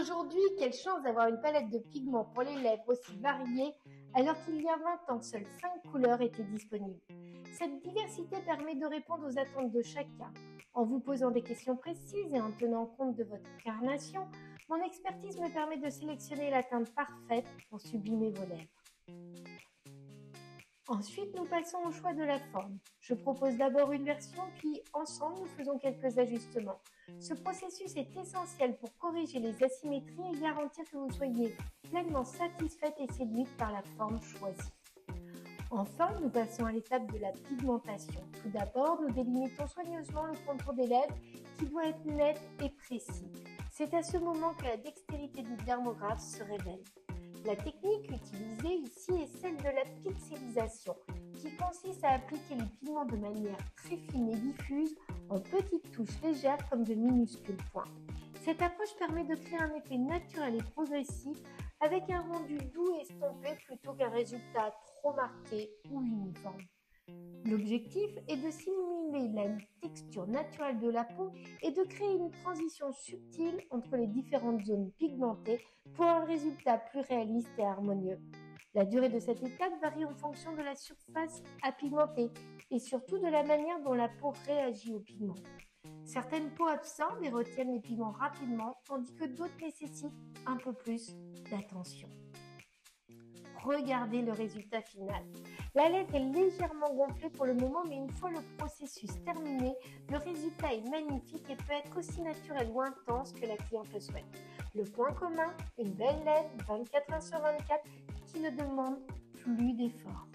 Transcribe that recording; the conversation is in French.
Aujourd'hui, quelle chance d'avoir une palette de pigments pour les lèvres aussi variée, alors qu'il y a 20 ans, seules 5 couleurs étaient disponibles. Cette diversité permet de répondre aux attentes de chacun. En vous posant des questions précises et en tenant compte de votre carnation, mon expertise me permet de sélectionner la teinte parfaite pour sublimer vos lèvres. Ensuite, nous passons au choix de la forme. Je propose d'abord une version, puis ensemble, nous faisons quelques ajustements. Ce processus est essentiel pour corriger les asymétries et garantir que vous soyez pleinement satisfaite et séduite par la forme choisie. Enfin, nous passons à l'étape de la pigmentation. Tout d'abord, nous délimitons soigneusement le contour des lèvres qui doit être net et précis. C'est à ce moment que la dextérité du dermographe se révèle. La technique utilisée ici est celle de la pixelisation, qui consiste à appliquer les pigments de manière très fine et diffuse en petites touches légères comme de minuscules points. Cette approche permet de créer un effet naturel et progressif avec un rendu doux et estompé plutôt qu'un résultat trop marqué ou uniforme. L'objectif est de simuler la texture naturelle de la peau et de créer une transition subtile entre les différentes zones pigmentées pour un résultat plus réaliste et harmonieux. La durée de cette étape varie en fonction de la surface à pigmenter et surtout de la manière dont la peau réagit aux pigments. Certaines peaux absorbent et retiennent les pigments rapidement, tandis que d'autres nécessitent un peu plus d'attention. Regardez le résultat final. La lèvre est légèrement gonflée pour le moment, mais une fois le processus terminé, le résultat est magnifique et peut être aussi naturel ou intense que la cliente le souhaite. Le point commun, une belle lèvre 24h/24 qui ne demande plus d'efforts.